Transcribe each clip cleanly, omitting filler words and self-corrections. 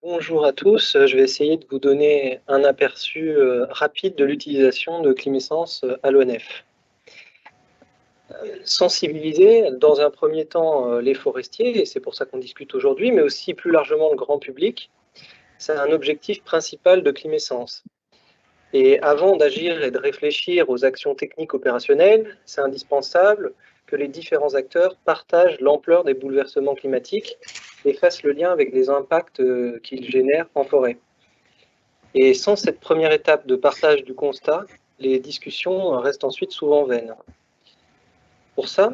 Bonjour à tous, je vais essayer de vous donner un aperçu rapide de l'utilisation de Climessence à l'ONF. Sensibiliser dans un premier temps les forestiers, et c'est pour ça qu'on discute aujourd'hui, mais aussi plus largement le grand public, c'est un objectif principal de Climessence. Et avant d'agir et de réfléchir aux actions techniques opérationnelles, c'est indispensable que les différents acteurs partagent l'ampleur des bouleversements climatiques et fassent le lien avec les impacts qu'ils génèrent en forêt. Et sans cette première étape de partage du constat, les discussions restent ensuite souvent vaines. Pour ça,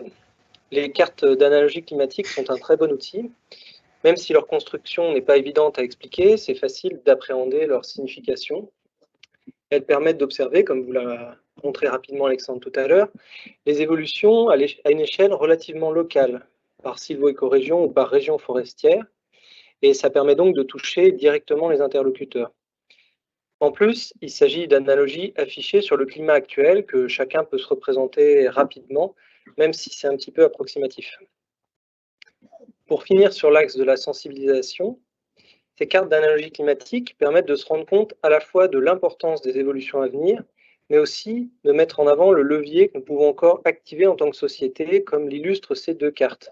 les cartes d'analogie climatique sont un très bon outil. Même si leur construction n'est pas évidente à expliquer, c'est facile d'appréhender leur signification. Elles permettent d'observer, comme vous l'a montré rapidement Alexandre tout à l'heure, les évolutions à une échelle relativement locale, par sylvo-écorégion ou par région forestière, et ça permet donc de toucher directement les interlocuteurs. En plus, il s'agit d'analogies affichées sur le climat actuel que chacun peut se représenter rapidement, même si c'est un petit peu approximatif. Pour finir sur l'axe de la sensibilisation, ces cartes d'analogie climatique permettent de se rendre compte à la fois de l'importance des évolutions à venir, mais aussi de mettre en avant le levier que nous pouvons encore activer en tant que société, comme l'illustrent ces deux cartes.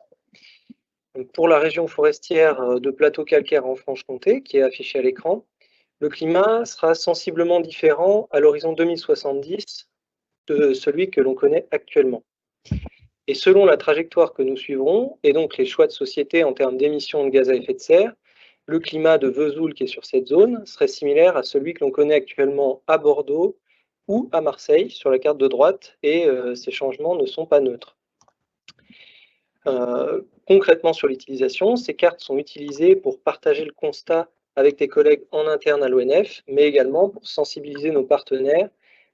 Donc pour la région forestière de plateau calcaire en Franche-Comté, qui est affichée à l'écran, le climat sera sensiblement différent à l'horizon 2070 de celui que l'on connaît actuellement. Et selon la trajectoire que nous suivrons, et donc les choix de société en termes d'émissions de gaz à effet de serre, le climat de Vesoul qui est sur cette zone serait similaire à celui que l'on connaît actuellement à Bordeaux ou à Marseille sur la carte de droite, et ces changements ne sont pas neutres. Concrètement sur l'utilisation, ces cartes sont utilisées pour partager le constat avec des collègues en interne à l'ONF, mais également pour sensibiliser nos partenaires,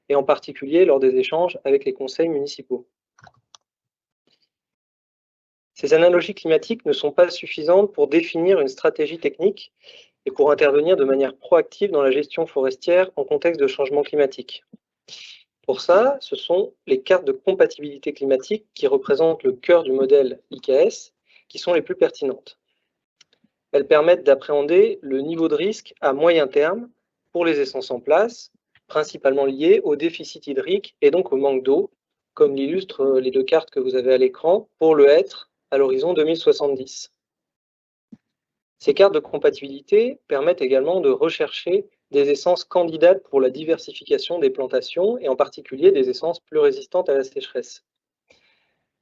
et en particulier lors des échanges avec les conseils municipaux. Ces analogies climatiques ne sont pas suffisantes pour définir une stratégie technique et pour intervenir de manière proactive dans la gestion forestière en contexte de changement climatique. Pour ça, ce sont les cartes de compatibilité climatique qui représentent le cœur du modèle IKS qui sont les plus pertinentes. Elles permettent d'appréhender le niveau de risque à moyen terme pour les essences en place, principalement liées au déficit hydrique et donc au manque d'eau, comme l'illustrent les deux cartes que vous avez à l'écran, pour le hêtre à l'horizon 2070. Ces cartes de compatibilité permettent également de rechercher des essences candidates pour la diversification des plantations et en particulier des essences plus résistantes à la sécheresse.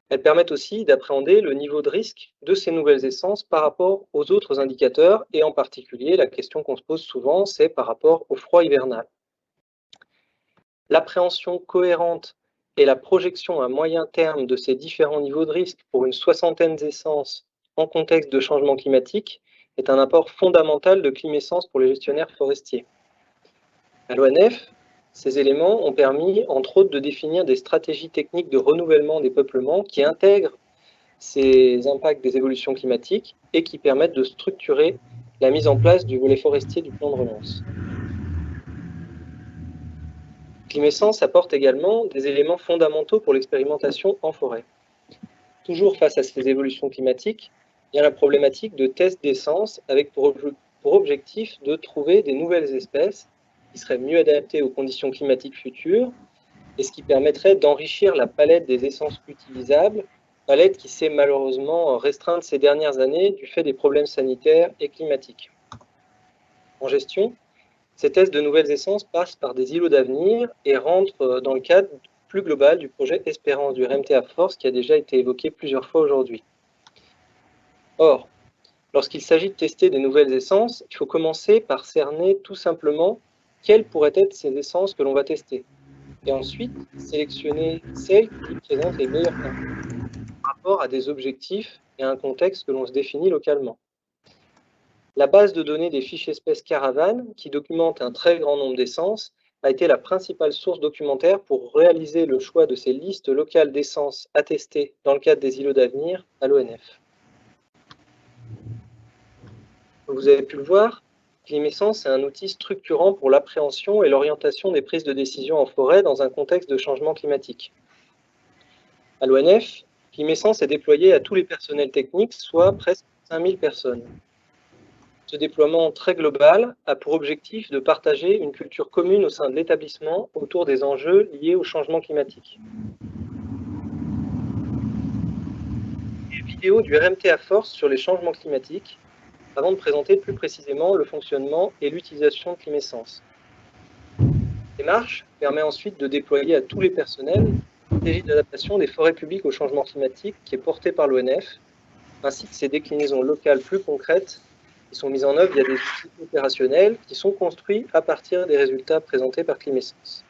Elles permettent aussi d'appréhender le niveau de risque de ces nouvelles essences par rapport aux autres indicateurs et en particulier la question qu'on se pose souvent, c'est par rapport au froid hivernal. L'appréhension cohérente et la projection à moyen terme de ces différents niveaux de risque pour une soixantaine d'essences en contexte de changement climatique est un apport fondamental de Climessence pour les gestionnaires forestiers. À l'ONF, ces éléments ont permis, entre autres, de définir des stratégies techniques de renouvellement des peuplements qui intègrent ces impacts des évolutions climatiques et qui permettent de structurer la mise en place du volet forestier du plan de relance. Climessence apporte également des éléments fondamentaux pour l'expérimentation en forêt. Toujours face à ces évolutions climatiques, il y a la problématique de test d'essence avec pour objectif de trouver des nouvelles espèces qui seraient mieux adaptées aux conditions climatiques futures et ce qui permettrait d'enrichir la palette des essences utilisables, palette qui s'est malheureusement restreinte ces dernières années du fait des problèmes sanitaires et climatiques. En gestion, ces tests de nouvelles essences passent par des îlots d'avenir et rentrent dans le cadre plus global du projet Espérance du RMTA Force qui a déjà été évoqué plusieurs fois aujourd'hui. Or, lorsqu'il s'agit de tester des nouvelles essences, il faut commencer par cerner tout simplement quelles pourraient être ces essences que l'on va tester. Et ensuite, sélectionner celles qui présentent les meilleurs impacts par rapport à des objectifs et à un contexte que l'on se définit localement. La base de données des fiches espèces Caravane, qui documente un très grand nombre d'essences, a été la principale source documentaire pour réaliser le choix de ces listes locales d'essences à tester dans le cadre des îlots d'avenir à l'ONF. Vous avez pu le voir, Climessence est un outil structurant pour l'appréhension et l'orientation des prises de décision en forêt dans un contexte de changement climatique. À l'ONF, Climessence est déployé à tous les personnels techniques, soit presque 5000 personnes. Ce déploiement très global a pour objectif de partager une culture commune au sein de l'établissement autour des enjeux liés au changement climatique. Une vidéo du RMTA Force sur les changements climatiques, avant de présenter plus précisément le fonctionnement et l'utilisation de Climessence. Cette démarche permet ensuite de déployer à tous les personnels la stratégie d'adaptation des forêts publiques au changement climatique qui est portée par l'ONF, ainsi que ses déclinaisons locales plus concrètes qui sont mises en œuvre via des outils opérationnels qui sont construits à partir des résultats présentés par Climessence.